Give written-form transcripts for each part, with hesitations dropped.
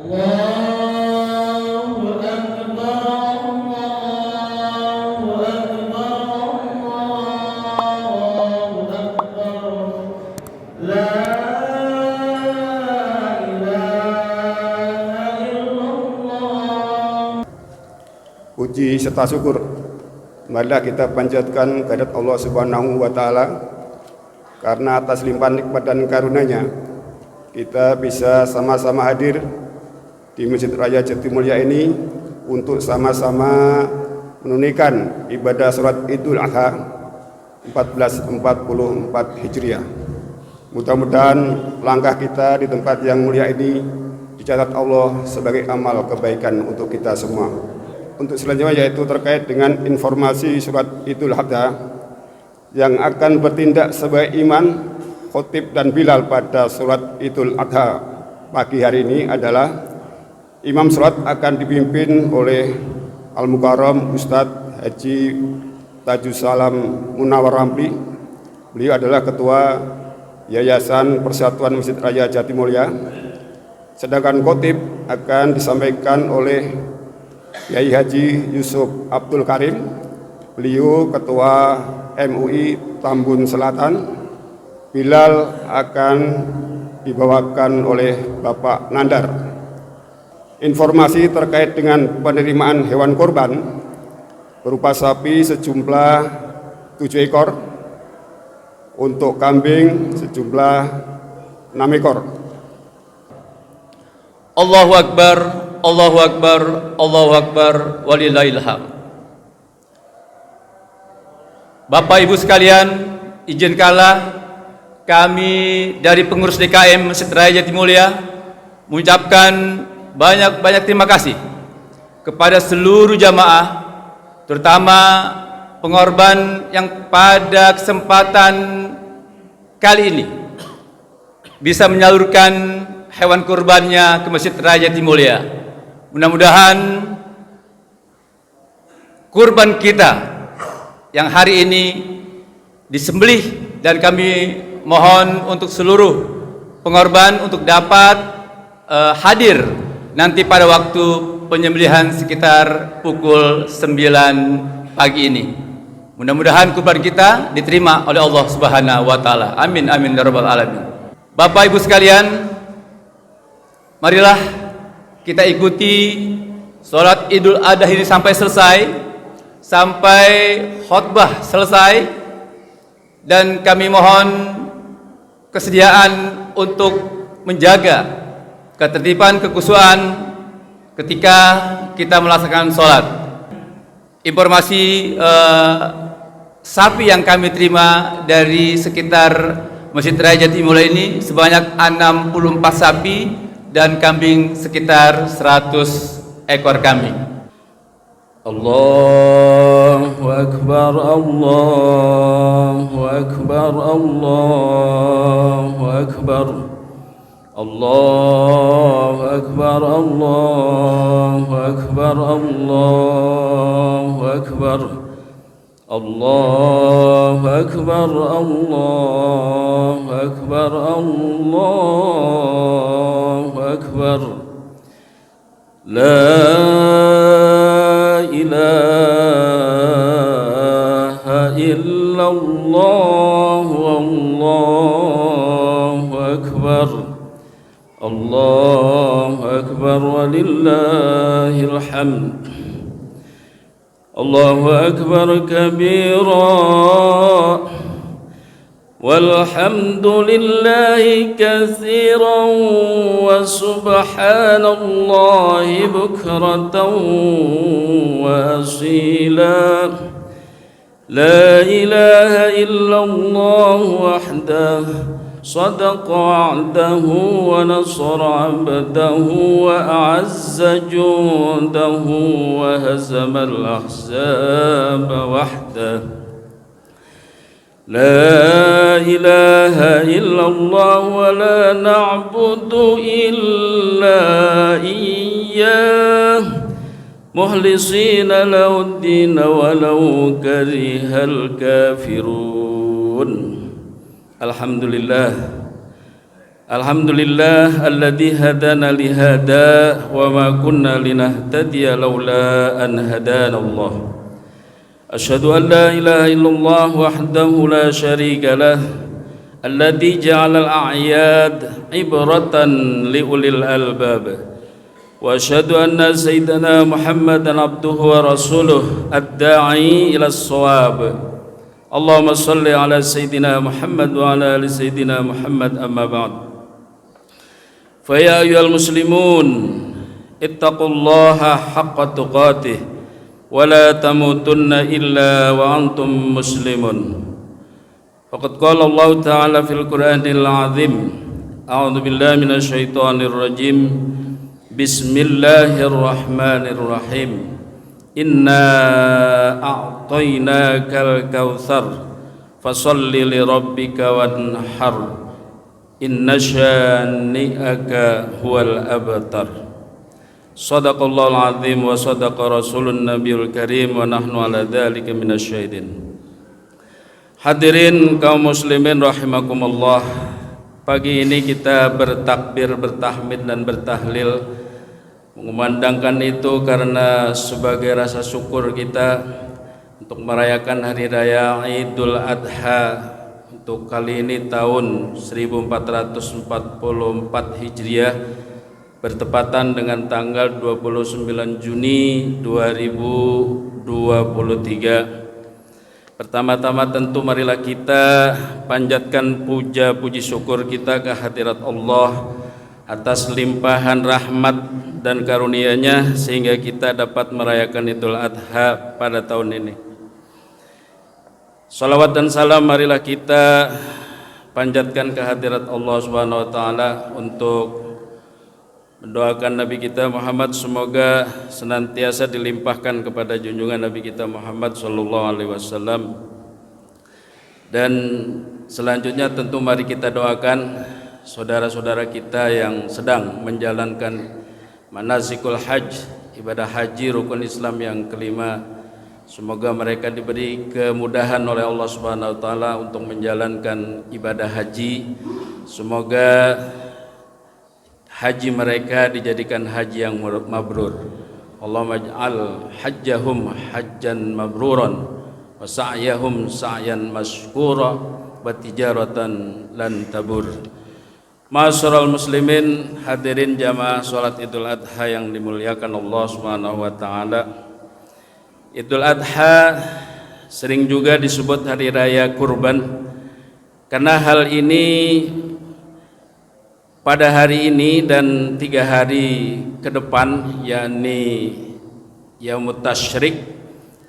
Puji serta syukur marilah kita panjatkan kehadirat Allah Subhanahu wa taala, karena atas limpahan nikmat dan karunia-Nya kita bisa sama-sama hadir di Masjid Raya Jatimulya ini untuk sama-sama menunaikan ibadah salat Idul Adha 1444 Hijriah. Mudah-mudahan langkah kita di tempat yang mulia ini dicatat Allah sebagai amal kebaikan untuk kita semua. Untuk selanjutnya yaitu terkait dengan informasi surat Idul Adha yang akan bertindak sebagai imam, khotib dan bilal pada surat Idul Adha pagi hari ini adalah imam surat akan dipimpin oleh Al-Mukarram Ustadz Haji Tajussalam Munawar Ramli. Beliau adalah Ketua Yayasan Persatuan Masjid Raya Jatimulya. Sedangkan khotib akan disampaikan oleh Yai Haji Yusuf Abdul Karim, beliau Ketua MUI Tambun Selatan. Bilal akan dibawakan oleh Bapak Nandar. Informasi terkait dengan penerimaan hewan kurban berupa sapi sejumlah 7 ekor, untuk kambing sejumlah 6 ekor. Allahu Akbar, Allahu Akbar, Allahu Akbar, walillahil hamd. Bapak Ibu sekalian, izinkanlah kami dari pengurus DKM Masjid Raya Jatimulya mengucapkan banyak terima kasih kepada seluruh jamaah, terutama pengorban yang pada kesempatan kali ini bisa menyalurkan hewan kurbannya ke Masjid Raya Jatimulya. Mudah-mudahan kurban kita yang hari ini disembelih, dan kami mohon untuk seluruh pengorban untuk dapat hadir nanti pada waktu penyembelihan sekitar pukul 9 pagi ini. Mudah-mudahan kurban kita diterima oleh Allah Subhanahu wa taala. Amin amin ya rabbal alamin. Bapak Ibu sekalian, marilah kita ikuti sholat Idul Adha ini sampai selesai, sampai khutbah selesai, dan kami mohon kesediaan untuk menjaga ketertiban kekhusyuan ketika kita melaksanakan sholat. Informasi sapi yang kami terima dari sekitar Masjid Raya Jatimulya ini sebanyak 64 sapi dan kambing sekitar 100 ekor kambing. Allahu Akbar, Allahu Akbar, Allahu Akbar, Allahu Akbar, Allahu Akbar, Allahu Akbar, Allahu Akbar, Allahu Akbar, Allahu Akbar. La ilaha illallah, Allahu Akbar, Allahu Akbar, walillahil hamd. Allahu Akbar kabira, walhamdulillahi katsiran, wa subhanallahi bukratan wa asila. La ilaha illallah wahdahu صدق وعده ونصر عبده وأعز جنده وهزم الأحزاب وحده. لا إله إلا الله ولا نعبد إلا إياه مخلصين له الدين ولو كره الكافرون. Alhamdulillah, Alhamdulillah alladzi hadana li hada wa ma kunna linahtadiya laula an hadana Allah. Asyhadu an la ilaha illallah wahdahu la syarika lah alladzi ja'ala al-a'yad ibratan li ulil albab. Wa asyhadu anna sayyidana Muhammadan abduhu wa rasuluh ad-da'i ila as-shawab. Allahumma salli ala sayyidina Muhammad wa ala ali sayyidina Muhammad amma ba'd. Fa ya ayyuhal muslimun ittaqullaha haqqa tuqatih wa la tamutunna illa wa antum muslimun. Faqad qala Allah ta'ala fil Qur'anil 'azim. A'udzu billahi minasy syaithanir rajim. Bismillahirrahmanirrahim. Inna a'tainakal kautsar fasholli li rabbika wanhar inna syani'aka huwal abtar. Shadaqallahul azim wa shadaqa rasulun nabiyul karim wa nahnu ala dzalika minasyahidin. Hadirin kaum muslimin rahimakumullah, pagi ini kita bertakbir, bertahmid dan bertahlil, mengumandangkan itu karena sebagai rasa syukur kita untuk merayakan hari raya Idul Adha untuk kali ini tahun 1444 Hijriah bertepatan dengan tanggal 29 Juni 2023. Pertama-tama tentu marilah kita panjatkan puja puji syukur kita ke hadirat Allah atas limpahan rahmat dan karunia-Nya sehingga kita dapat merayakan Idul Adha pada tahun ini. Salawat dan salam marilah kita panjatkan ke hadirat Allah Subhanahu wa taala untuk mendoakan Nabi kita Muhammad semoga senantiasa dilimpahkan kepada junjungan Nabi kita Muhammad sallallahu alaihi wasallam. Dan selanjutnya tentu mari kita doakan saudara-saudara kita yang sedang menjalankan manasikul hajj, ibadah haji rukun Islam yang kelima. Semoga mereka diberi kemudahan oleh Allah Subhanahu wa taala untuk menjalankan ibadah haji. Semoga haji mereka dijadikan haji yang mabrur. Allahumma ij'al hajjahum hajjan mabruran wa sa'yahum sa'yan mashkura wa tijaratan lan tabur. Ma'asyiral muslimin, hadirin jamaah salat Idul Adha yang dimuliakan Allah Subhanahu wa taala. Idul Adha sering juga disebut hari raya kurban karena hal ini pada hari ini dan 3 hari ke depan, yakni Yaumut Tasyrik,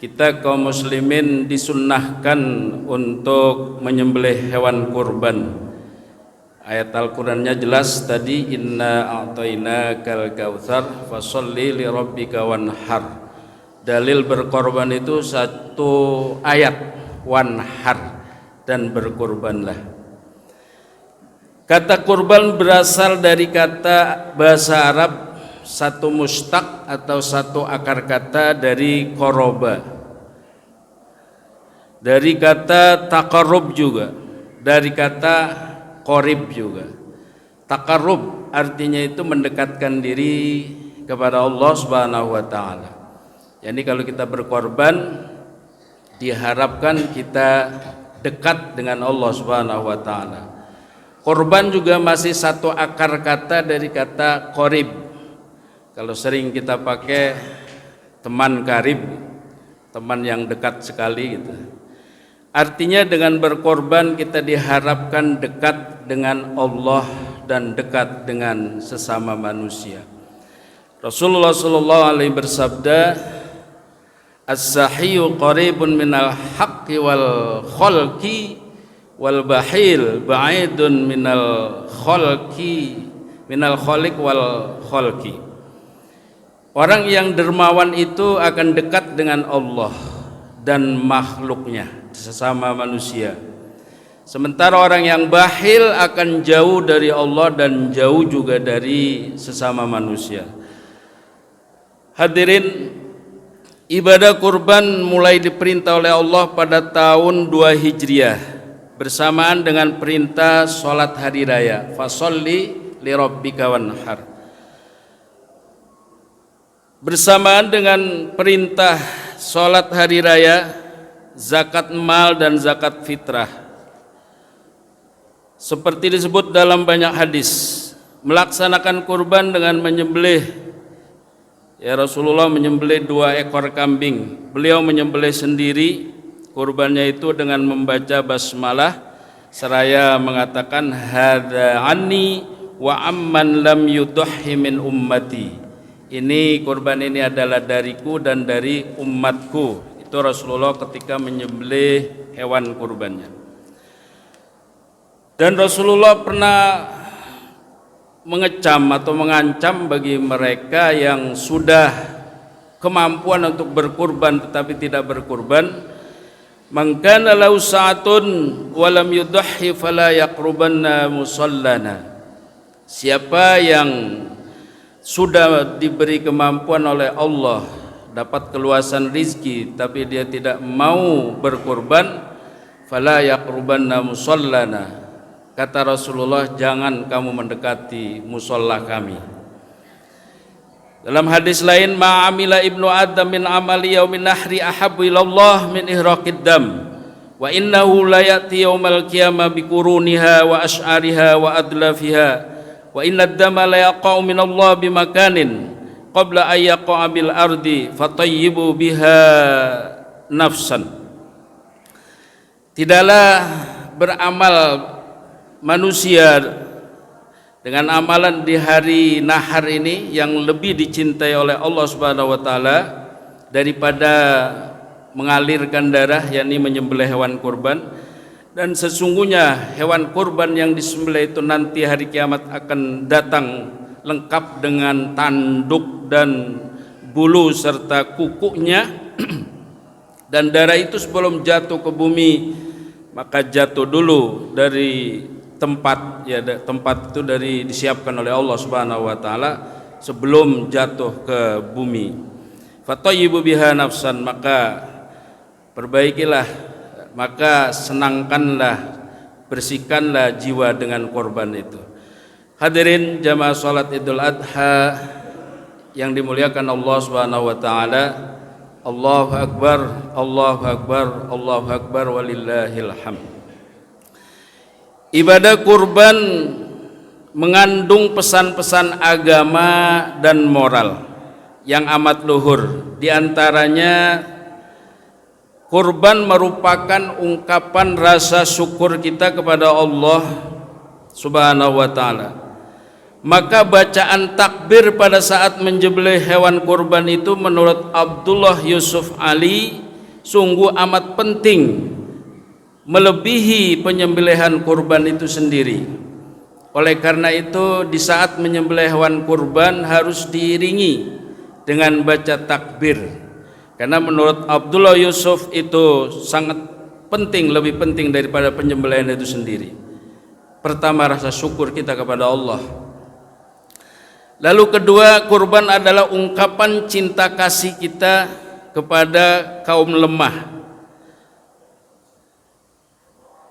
kita kaum muslimin disunnahkan untuk menyembelih hewan kurban. Ayat Al-Qur'annya jelas tadi, inna a'tainakal kautsar fasholli li rabbika wanhar. Dalil berkorban itu satu ayat, wanhar, dan berkurbanlah. Kata kurban berasal dari kata bahasa Arab satu mustaq atau satu akar kata dari koroba, dari kata takarrub juga, dari kata qorib juga. Takarrub artinya itu mendekatkan diri kepada Allah Subhanahu wa taala. Jadi kalau kita berkorban diharapkan kita dekat dengan Allah Subhanahu wa taala. Korban juga masih satu akar kata dari kata qorib. Kalau sering kita pakai teman karib, teman yang dekat sekali gitu. Artinya dengan berkorban kita diharapkan dekat dengan Allah dan dekat dengan sesama manusia. Rasulullah sallallahu alaihi bersabda, as-sahiyyu qaribun minal haqqi wal khalqi wal bahil ba'idun minal khaliq wal khalqi. Orang yang dermawan itu akan dekat dengan Allah dan makhluknya, sesama manusia. Sementara orang yang bakhil akan jauh dari Allah dan jauh juga dari sesama manusia. Hadirin, ibadah kurban mulai diperintah oleh Allah pada tahun 2 Hijriah. bersamaan dengan perintah sholat hari raya, fasholli li rabbika wanhar. Bersamaan dengan perintah sholat hari raya, zakat mal dan zakat fitrah, seperti disebut dalam banyak hadis, melaksanakan kurban dengan menyembelih. Ya, Rasulullah menyembelih 2 ekor kambing. Beliau menyembelih sendiri kurbannya itu dengan membaca basmalah seraya mengatakan hadza anni wa amman lam yudhi min ummati. Ini kurban ini adalah dariku dan dari umatku. Itu Rasulullah ketika menyembelih hewan kurbannya. Dan Rasulullah pernah mengecam atau mengancam bagi mereka yang sudah kemampuan untuk berkurban tetapi tidak berkurban, man kana lahu sa'atun wa lam yudhi fala yaqrubanna musallana. Siapa yang sudah diberi kemampuan oleh Allah, dapat keluasan rizki tapi dia tidak mau berkurban, fala yaqrubanna musallana. Kata Rasulullah, jangan kamu mendekati musolla kami. Dalam hadis lain, ma'amila ibnu adam min amali yaumin nahri ahabbu ilallah min ihraqid dam wa innahu la ya'ti yaumal qiyamah biquruniha wa ash'ariha wa adlafiha wa inna ad-dama la yaqa'u min Allah bimakanin qabla an yaqa'a bil ardi fatayyibu biha nafsan. Tidaklah beramal manusia dengan amalan di hari nahar ini yang lebih dicintai oleh Allah Subhanahu wa taala daripada mengalirkan darah, yakni menyembelih hewan kurban. Dan sesungguhnya hewan kurban yang disembelih itu nanti hari kiamat akan datang lengkap dengan tanduk dan bulu serta kukunya dan darah itu sebelum jatuh ke bumi maka jatuh dulu dari tempat, ya tempat itu dari disiapkan oleh Allah Subhanahu wa taala sebelum jatuh ke bumi. Fatayyibu biha nafsan, maka perbaikilah, maka senangkanlah, bersihkanlah jiwa dengan korban itu. Hadirin jamaah salat Idul Adha yang dimuliakan Allah Subhanahu wa taala. Allahu akbar, Allahu akbar, Allahu akbar walillahil hamd. Ibadah kurban mengandung pesan-pesan agama dan moral yang amat luhur. Di antaranya kurban merupakan ungkapan rasa syukur kita kepada Allah Subhanahu wa taala. Maka bacaan takbir pada saat menyembelih hewan kurban itu menurut Abdullah Yusuf Ali sungguh amat penting, melebihi penyembelihan kurban itu sendiri. Oleh karena itu di saat menyembelih hewan kurban harus diiringi dengan baca takbir. Karena menurut Abdullah Yusuf itu sangat penting, lebih penting daripada penyembelihan itu sendiri. Pertama, rasa syukur kita kepada Allah. Lalu kedua, kurban adalah ungkapan cinta kasih kita kepada kaum lemah.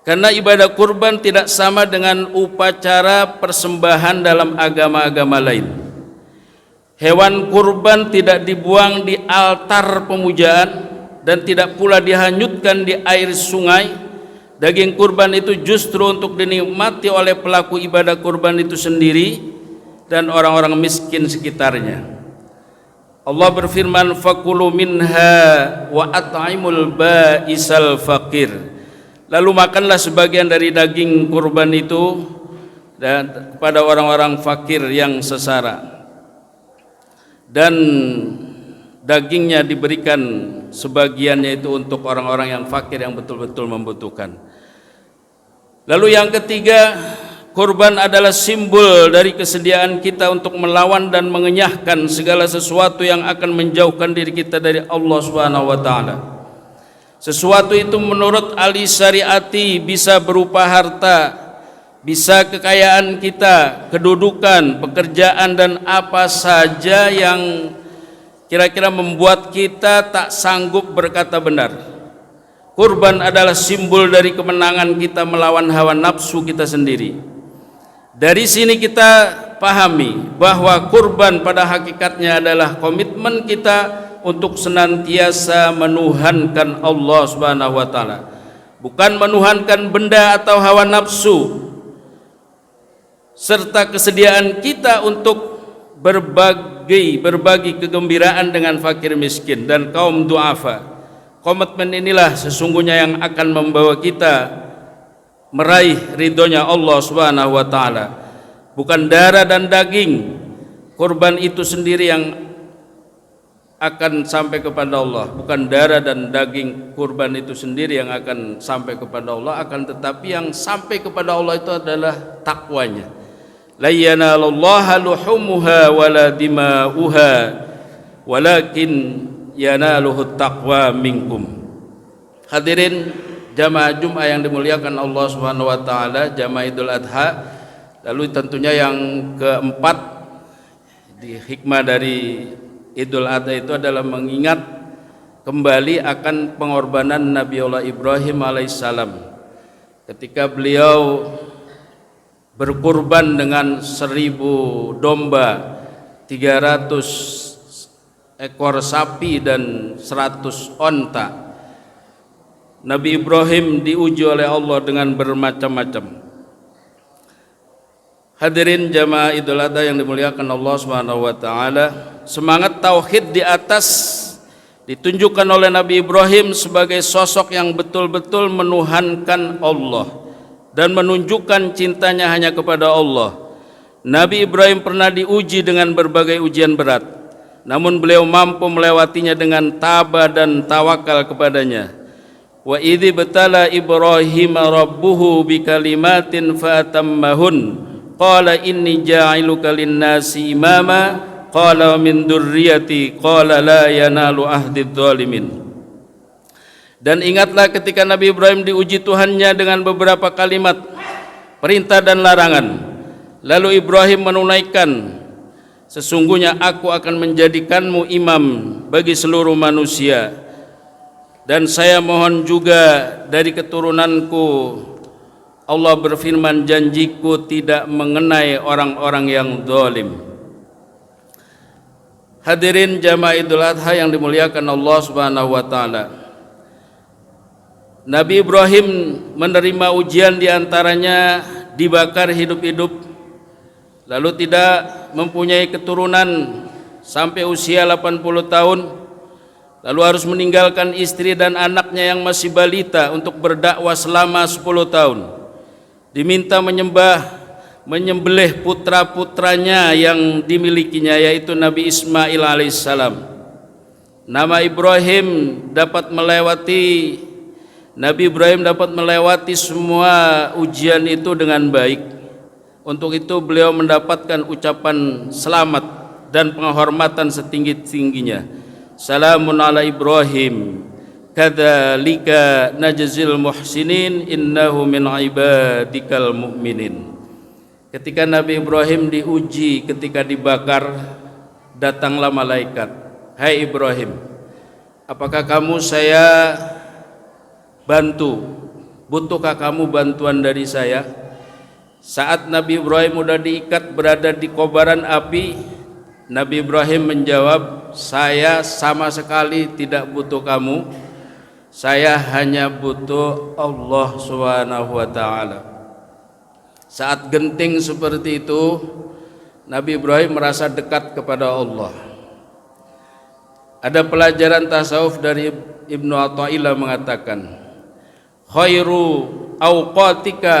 Karena ibadah kurban tidak sama dengan upacara persembahan dalam agama-agama lain. Hewan kurban tidak dibuang di altar pemujaan dan tidak pula dihanyutkan di air sungai. Daging kurban itu justru untuk dinikmati oleh pelaku ibadah kurban itu sendiri dan orang-orang miskin sekitarnya. Allah berfirman, fakulu minha wa at'imul ba'isal faqir. Lalu makanlah sebagian dari daging kurban itu dan kepada orang-orang fakir yang sesara, dan dagingnya diberikan sebagiannya itu untuk orang-orang yang fakir yang betul-betul membutuhkan. Lalu yang ketiga, kurban adalah simbol dari kesediaan kita untuk melawan dan mengenyahkan segala sesuatu yang akan menjauhkan diri kita dari Allah Subhanahu wa taala. Sesuatu itu menurut ahli syariati bisa berupa harta, bisa kekayaan kita, kedudukan, pekerjaan, dan apa saja yang kira-kira membuat kita tak sanggup berkata benar. Kurban adalah simbol dari kemenangan kita melawan hawa nafsu kita sendiri. Dari sini kita pahami bahwa kurban pada hakikatnya adalah komitmen kita untuk senantiasa menuhankan Allah Subhanahu wa taala, bukan menuhankan benda atau hawa nafsu, serta kesediaan kita untuk berbagi kegembiraan dengan fakir miskin dan kaum duafa. Komitmen inilah sesungguhnya yang akan membawa kita meraih ridhonya Allah Subhanahu wa taala, bukan darah dan daging. Kurban itu sendiri yang akan sampai kepada Allah, bukan darah dan daging kurban itu sendiri yang akan sampai kepada Allah, akan tetapi yang sampai kepada Allah itu adalah takwanya. La yanalullaha luhumuha wala dima'uha walakin yanaluhut taqwa minkum. Hadirin jamaah Jumat yang dimuliakan Allah Subhanahu wa taala, jamaah Idul Adha. Lalu tentunya yang keempat di hikmah dari Idul Adha itu adalah mengingat kembali akan pengorbanan Nabiullah Ibrahim alaihissalam ketika beliau berkurban dengan 1000 domba, 300 ekor sapi dan 100 onta. Nabi Ibrahim diuji oleh Allah dengan bermacam-macam. Hadirin jamaah Idul Adha yang dimuliakan Allah Subhanahu wa taala, semangat tauhid di atas ditunjukkan oleh Nabi Ibrahim sebagai sosok yang betul-betul menuhankan Allah dan menunjukkan cintanya hanya kepada Allah. Nabi Ibrahim pernah diuji dengan berbagai ujian berat, namun beliau mampu melewatinya dengan tabah dan tawakal kepadanya. Wa idzi batala Ibrahim rabbuhu bikalimatin fatammahun qala inni ja'iluka lin-nasi imama qala min dzurriyyati qala la yanalu ahdidz zalimin. Dan ingatlah ketika Nabi Ibrahim diuji Tuhannya dengan beberapa kalimat perintah dan larangan, lalu Ibrahim menunaikan, sesungguhnya aku akan menjadikanmu imam bagi seluruh manusia, dan saya mohon juga dari keturunanku. Allah berfirman, janjiku tidak mengenai orang-orang yang zalim. Hadirin jamaah Idul Adha yang dimuliakan Allah Subhanahu wa taala, Nabi Ibrahim menerima ujian diantaranya dibakar hidup-hidup, lalu tidak mempunyai keturunan sampai usia 80 tahun, lalu harus meninggalkan istri dan anaknya yang masih balita untuk berdakwah selama 10 tahun. Diminta menyembelih putra-putranya yang dimilikinya, yaitu Nabi Ismail alaihissalam. Nabi Ibrahim dapat melewati semua ujian itu dengan baik. Untuk itu beliau mendapatkan ucapan selamat dan penghormatan setinggi-tingginya. Salamun ala Ibrahim kadzalika najzil muhsinin innahu min ibadikal mu'minin. Ketika Nabi Ibrahim diuji ketika dibakar, datanglah malaikat. Hai Ibrahim, apakah kamu saya bantu? Butuhkah kamu bantuan dari saya? Saat Nabi Ibrahim sudah diikat berada di kobaran api, Nabi Ibrahim menjawab, saya sama sekali tidak butuh kamu, saya hanya butuh Allah Subhanahu wa ta'ala. Saat genting seperti itu, Nabi Ibrahim merasa dekat kepada Allah. Ada pelajaran tasawuf dari Ibnu Athaillah mengatakan, khairu awqatika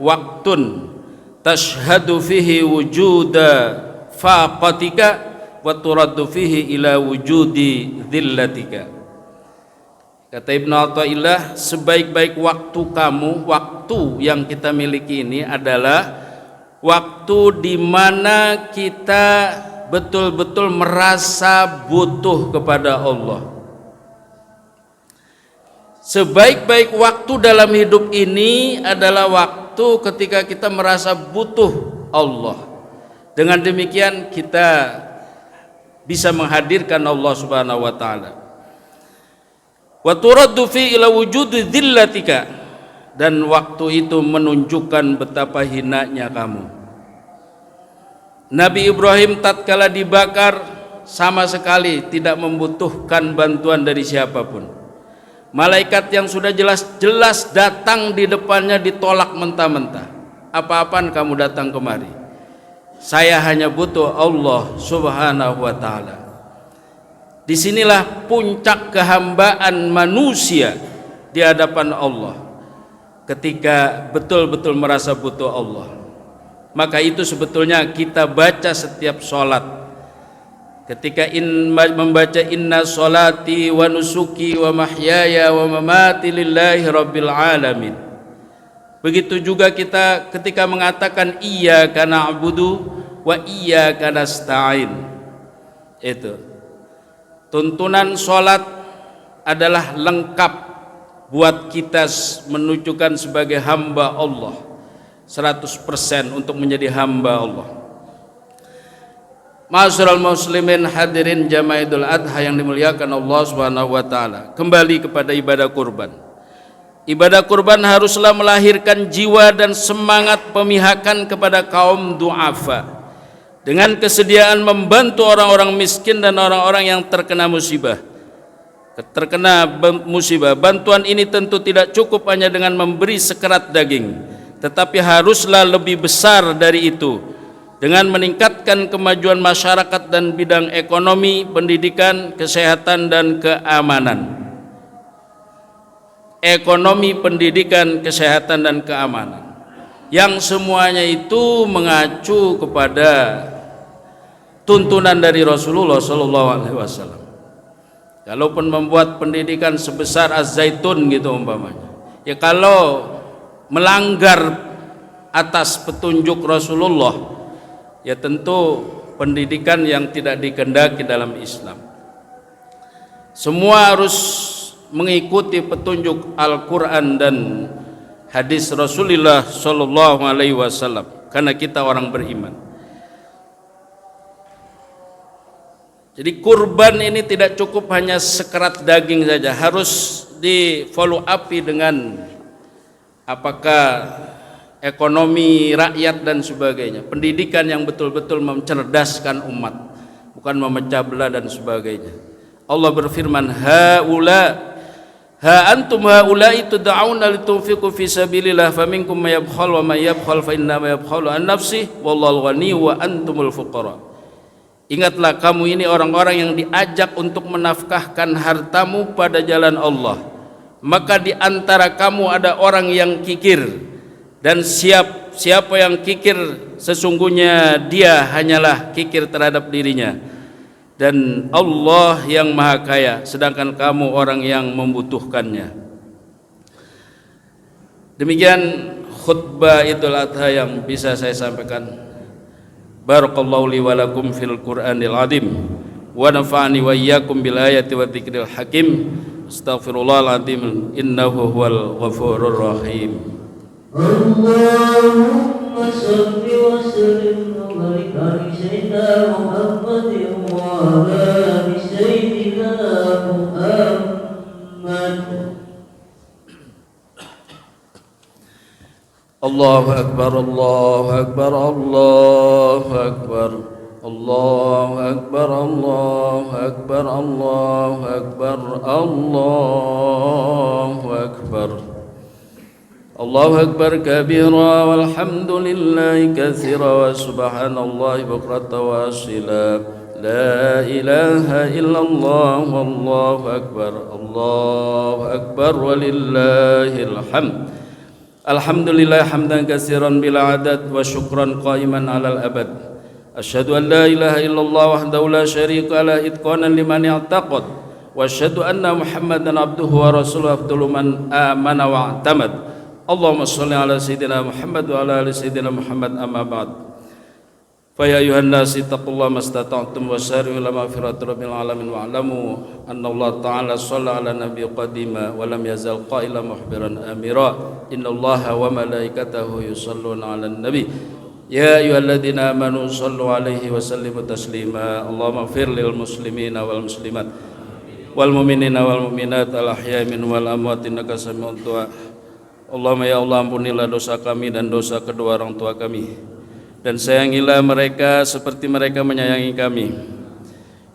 waqtun tashhadu fihi wujuda faqatika wa turaddu fihi ila wujudi dhillatika. Kata Ibnu Athaillah, sebaik-baik waktu kamu, waktu yang kita miliki ini adalah waktu di mana kita betul-betul merasa butuh kepada Allah. Sebaik-baik waktu dalam hidup ini adalah waktu ketika kita merasa butuh Allah. Dengan demikian kita bisa menghadirkan Allah Subhanahu wa taala. wa turaddu fi ila wujudi dhillatika, dan waktu itu menunjukkan betapa hinanya kamu. Nabi Ibrahim tatkala dibakar sama sekali tidak membutuhkan bantuan dari siapapun. Malaikat yang sudah jelas-jelas datang di depannya ditolak mentah-mentah. Apa-apaan kamu datang kemari? Saya hanya butuh Allah Subhanahu wa ta'ala. Disinilah puncak kehambaan manusia di hadapan Allah, ketika betul-betul merasa butuh Allah. Maka itu sebetulnya kita baca setiap sholat. Ketika membaca inna sholati wa nusuki wa mahyaya wa mamati lillahi rabbil alamin. Begitu juga kita ketika mengatakan iyyaka na'budu wa iyyaka nasta'in. Itu tuntunan sholat adalah lengkap buat kita menunjukkan sebagai hamba Allah 100% untuk menjadi hamba Allah. Ma'asyiral muslimin hadirin jamaah Idul Adha yang dimuliakan Allah Subhanahu wa taala. Kembali kepada ibadah kurban. Ibadah kurban haruslah melahirkan jiwa dan semangat pemihakan kepada kaum du'afa, dengan kesediaan membantu orang-orang miskin dan orang-orang yang terkena musibah. Bantuan ini tentu tidak cukup hanya dengan memberi sekerat daging, tetapi haruslah lebih besar dari itu, dengan meningkatkan kemajuan masyarakat dan bidang ekonomi, pendidikan, kesehatan, dan keamanan. Ekonomi, pendidikan, kesehatan, dan keamanan, yang semuanya itu mengacu kepada tuntunan dari Rasulullah Sallallahu Alaihi Wasallam. Kalaupun membuat pendidikan sebesar Az-Zaitun gitu umpamanya, ya kalau melanggar atas petunjuk Rasulullah, ya tentu pendidikan yang tidak dikehendaki dalam Islam. Semua harus mengikuti petunjuk Al-Quran dan hadis Rasulullah Sallallahu Alaihi Wasallam, karena kita orang beriman. Jadi kurban ini tidak cukup hanya sekerat daging saja, harus di follow up dengan apakah ekonomi rakyat dan sebagainya, pendidikan yang betul-betul mencerdaskan umat, bukan memecah belah dan sebagainya. Allah berfirman, ha antum haula'i tud'auna litunfiqu fi sabilillah faminkum may yabkhal wa may yabkhal fa inna ma yabkhalu an nafsihi wallahu ghani wa antumul fuqara. Ingatlah kamu ini orang-orang yang diajak untuk menafkahkan hartamu pada jalan Allah, maka di antara kamu ada orang yang kikir, dan siapa yang kikir sesungguhnya dia hanyalah kikir terhadap dirinya, dan Allah yang maha kaya sedangkan kamu orang yang membutuhkannya. Demikian khutbah Idul Adha yang bisa saya sampaikan. Barakallahu li wa lakum fil Qur'anil azim wa nafa'ani wa iyyakum bil ayati wa dzikril hakim. Astaghfirullahal azim innahu huwal ghafurur rahim. Allahumma salli wa sallim wa barik ala sayyidina Muhammadin wa ala ali sayyidina Muhammad. Allahu akbar, Allahu akbar, Allahu akbar, Allahu akbar, Allahu akbar, Allahu akbar, Allahu akbar. Allahu akbar kabira walhamdulillahi katsira wa subhanallahi bukratan wa asila. La ilaha illallah wallahu akbar walillahil hamd. Alhamdulillah hamdan katsiran bila adad wa syukran qaiman alal abad. Asyhadu an la ilaha illallah wahdahu la syarika lah itqanan liman i'taqad, wa asyhadu anna Muhammadan abduhu wa rasuluhu afdalu man amana wa i'tamad. Allahumma shalli ala sayyidina Muhammad wa ala ali sayyidina Muhammad, amma ba'd. Fa ya ayuhan nas taqullaha mastata'tum wa sari'u ila maghfirati rabbil alamin wa alamu anna Allah ta'ala shalla ala nabiy qadima wa lam yazal qailan muhbiran amira. Innallaha wa malaikatahu yusalluna 'alan nabi ya ayyuhalladzina amanu shallu 'alaihi wa sallimu taslima. Allahumma ighfir lil muslimina wal muslimat wal mu'minina wal mu'minat al ahya'i minhum wal amwat innaka sami'un du'a. Allahumma ya Allah, ampunilah dosa kami dan dosa kedua orang tua kami, dan sayangilah mereka seperti mereka menyayangi kami.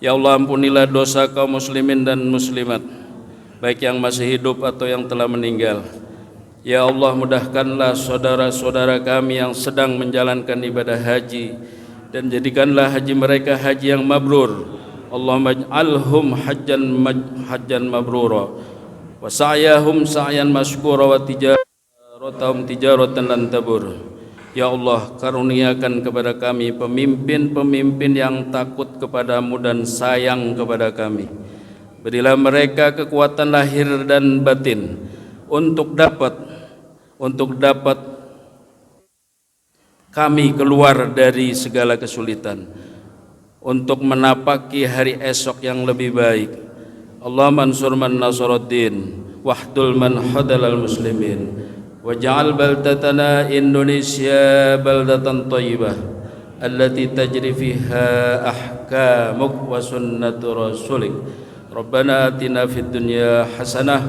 Ya Allah, ampunilah dosa kaum muslimin dan muslimat, baik yang masih hidup atau yang telah meninggal. Ya Allah, mudahkanlah saudara-saudara kami yang sedang menjalankan ibadah haji, dan jadikanlah haji mereka haji yang mabrur. Allahumma ij'alhum hajjan mabrura wa sa'yahum sa'yan mashkura wa tijaratahum tijaratan lan tabur. Ya Allah, karuniakan kepada kami pemimpin-pemimpin yang takut kepadamu dan sayang kepada kami. Berilah mereka kekuatan lahir dan batin untuk dapat kami keluar dari segala kesulitan, untuk menapaki hari esok yang lebih baik. Allahumma ansur man nasaraddin wahdul man hadalal muslimin waj'al baldatana Indonesia baldatan thayyibah allati tajri fiha ahkamuk wa sunnatu rasulik. Rabbana atina fid dunya hasanah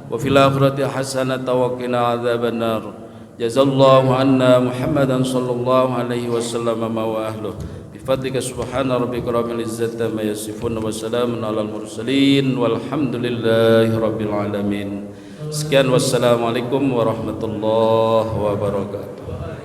wa fil akhirati hasanah wa qina adzabannar. Jazallahu anna Muhammadan sallallahu alaihi wasallam wa ahluh. Bifadlika subhana rabbika rabbil izzati amma yasifun wa salamun alal mursalin walhamdulillahi rabbil alamin. Sekian, wassalamualaikum warahmatullahi wabarakatuh.